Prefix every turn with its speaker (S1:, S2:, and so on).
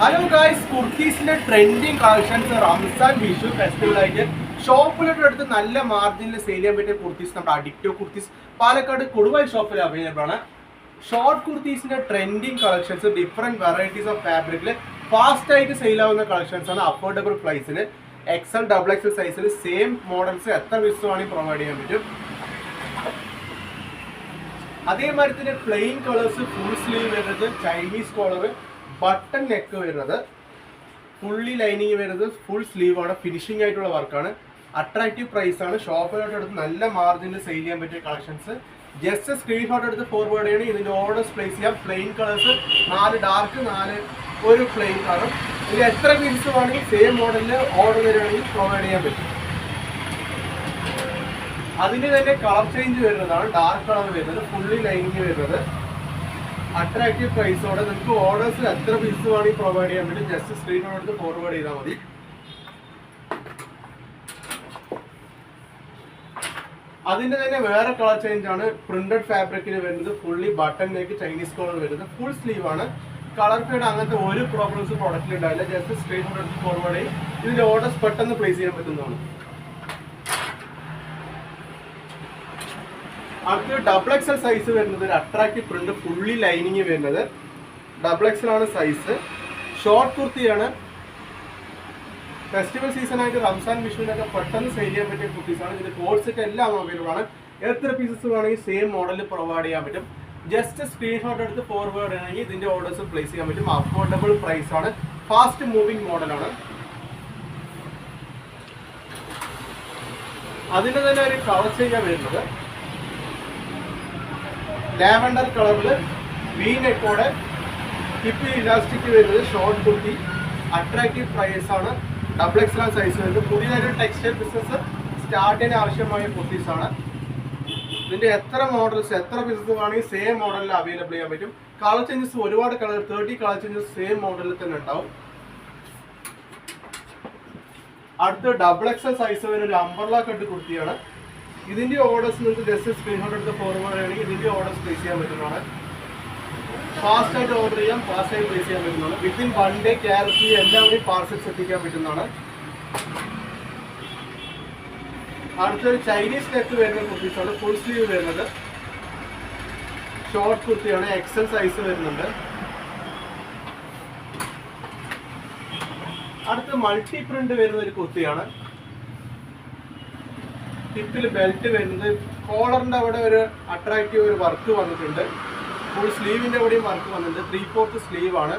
S1: Hello guys, കുർത്തീസിന്റെ trending collections Ramzan Vishu festival ആയിട്ട് ഷോപ്പിലോട്ട് എടുത്ത് നല്ല മാർജിനിൽ സെയിൽ ചെയ്യാൻ പറ്റിയ കുർത്തീസ് നമ്മുടെ അഡിക്റ്റോ കുർത്തീസ് പാലക്കാട് കൊടുവായി ഷോപ്പിൽ അവൈലബിൾ ആണ്. ഷോർട്ട് കുർത്തീസിന്റെ trending collections different varieties of ഫാബ്രിക്കിൽ ഫാസ്റ്റ് ആയിട്ട് സെയിൽ ആവുന്ന കളക്ഷൻസ് ആണ്. അഫോർഡബിൾ പ്രൈസിൽ XL, XXL സൈസിൽ സെയിം മോഡൽസ് എത്ര പീസ് വേണമെങ്കിൽ പ്രൊവൈഡ് ചെയ്യാൻ പറ്റും. അതേമാതിരി തന്നെ പ്ലെയിൻ കളേഴ്സ്, ഫുൾ സ്ലീവ് വരുന്നത്, ചൈനീസ് കോളർ, ബട്ടൺ നെക്ക് വരുന്നത്, ഫുള്ളി ലൈനിങ് വരുന്നത്, ഫുൾ സ്ലീവ് ആണ്, ഫിനിഷിംഗ് ആയിട്ടുള്ള വർക്കാണ്, അട്രാക്റ്റീവ് പ്രൈസ് ആണ്. ഷോപ്പിലോട്ട് എടുത്ത് നല്ല മാർജിനിൽ സെയിൽ ചെയ്യാൻ പറ്റിയ കളക്ഷൻസ്. ജസ്റ്റ് സ്ക്രീൻഷോട്ട് എടുത്ത് ഫോർവേഡ് ചെയ്യണം. ഇതിന്റെ ഓർഡേഴ്സ് പ്ലേസ് ചെയ്യാം. പ്ലെയിൻ കളേഴ്സ് 4 ഡാർക്ക്, 4 ഒരു പ്ലെയിൻ കളറും. ഇതിൽ എത്ര പീസ് വേണമെങ്കിൽ സെയിം മോഡലിൽ ഓർഡർ തരുവാണെങ്കിൽ പ്രൊവൈഡ് ചെയ്യാൻ പറ്റും. അതിന് തന്നെ കളർ ചേഞ്ച് വരുന്നതാണ്. ഡാർക്ക് കളർ വരുന്നത്, ഫുള്ളി ലൈനിങ് വരുന്നത്, അട്രാക്റ്റീവ് പ്രൈസോടെ നിങ്ങൾക്ക് ഓർഡേഴ്സിൽ എത്ര പീസ് വേണമെങ്കിൽ പ്രൊവൈഡ് ചെയ്യാൻ പറ്റും. ജസ്റ്റ് സ്ക്രീനോട് എടുത്ത് ഫോർവേഡ് ചെയ്താൽ മതി. അതിന്റെ തന്നെ വേറെ കളർ ചേഞ്ച് ആണ്. പ്രിന്റഡ് ഫാബ്രിക്കിൽ വരുന്നത്, fully button neck, Chinese collar വരുന്നത്, ഫുൾ സ്ലീവ് ആണ്. കളർ ഫീഡ് അങ്ങനത്തെ ഒരു പ്രോബ്ലംസ് പ്രൊഡക്റ്റിൽ ഉണ്ടാവില്ല. ജസ്റ്റ് സ്ക്രീനോട് എടുത്ത് ഫോർവേഡ് ചെയ്യും. ഇതിന്റെ ഓർഡേഴ്സ് പെട്ടെന്ന് പ്ലേസ് ചെയ്യാൻ പറ്റുന്നതാണ്. അടുത്ത് XXL സൈസ് വരുന്നത്, ഒരു അട്രാക്റ്റീവ് പ്രിന്റ്, ഫുള്ളി ലൈനിങ് വരുന്നത്, XXL ആണ് സൈസ്. ഷോർട്ട് കുർത്തിയാണ്. ഫെസ്റ്റിവൽ സീസൺ ആയിട്ട് റംസാൻ വിഷുവിനൊക്കെ പെട്ടെന്ന് സെയിൽ ചെയ്യാൻ പറ്റിയ കുർത്തീസാണ്. ഇതിന്റെ കോഡ് സെറ്റ് എല്ലാം അവൈലബിൾ ആണ്. എത്ര പീസസ് വേണമെങ്കിൽ സെയിം മോഡലിൽ പ്രൊവൈഡ് ചെയ്യാൻ പറ്റും. ജസ്റ്റ് സ്ക്രീൻഷോട്ട് എടുത്ത് ഫോർവേഡ് ചെയ്യണമെങ്കിൽ ഇതിന്റെ ഓർഡേഴ്സ് പ്ലേസ് ചെയ്യാൻ പറ്റും. അഫോർഡബിൾ പ്രൈസ് ആണ്. ഫാസ്റ്റ് മൂവിങ് മോഡലാണ്. അതിന്റെ തന്നെ ഒരു കളർ ചേഞ്ച് വരുന്നത്, ലാവൻഡർ കളറിൽ വി നെക്കോടെ ഹിപ്പ് ഇലാസ്റ്റിക് വരുന്നത്, ഷോർട്ട് കുർത്തി, അട്രാക്റ്റീവ് പ്രൈസ് ആണ്. XXL സൈസ് വരുന്നത്. പുതിയതായിട്ട് ടെക്സ്റ്റൈൽ ബിസിനസ് സ്റ്റാർട്ട് ചെയ്യാൻ ആവശ്യമായ കുർത്തീസാണ്. ഇതിന്റെ എത്ര മോഡൽസ്, എത്ര പീസസ് വേണമെങ്കിൽ സെയിം മോഡലിൽ അവൈലബിൾ ചെയ്യാൻ പറ്റും. കളർ ചേഞ്ചസ് ഒരുപാട് 30 കളർ ചേഞ്ചസ് സെയിം മോഡലിൽ തന്നെ ഉണ്ടാവും. അടുത്ത XXL സൈസ് വരുന്ന ഒരു അംബ്രല കട്ട് കുർത്തിയാണ്. ഇതിന്റെ ഓർഡേഴ്സ് നിങ്ങൾക്ക് ജസ്റ്റ് സ്ക്രീൻഷോട്ട് എടുത്ത് ഫോർവേഡ് ചെയ്യണമെങ്കിൽ ഇതിന്റെ ഓർഡേഴ്സ് പ്ലേസ് ചെയ്യാൻ പറ്റുന്നതാണ്. ഫാസ്റ്റ് ആയിട്ട് ഓർഡർ ചെയ്യാം, ഫാസ്റ്റ് ആയിട്ട് പ്ലേസ് ചെയ്യാൻ പറ്റുന്നതാണ്. വിത്തിൻ 1 ഡേ ക്യാരറ്റ് എല്ലാം കൂടി പാർസൽസ് എത്തിക്കാൻ പറ്റുന്നതാണ്. അടുത്തൊരു ചൈനീസ് നെക്ക് വരുന്ന കുർത്തീസാണ്. ഫുൾ സ്ലീവ് വരുന്നത്, ഷോർട്ട് കുർത്തിയാണ്. XL സൈസ് വരുന്നുണ്ട്. അടുത്ത് മൾട്ടി പ്രിന്റ് വരുന്ന ഒരു കുർത്തിയാണ്. ഹിപ്പിൽ ബെൽറ്റ് വരുന്നത്, കോളറിന്റെ അവിടെ ഒരു അട്രാക്റ്റീവ് ഒരു വർക്ക് വന്നിട്ടുണ്ട്. ഫുൾ സ്ലീവിന്റെ അവിടെയും വർക്ക് വന്നിട്ടുണ്ട്. 3/4 സ്ലീവ് ആണ്.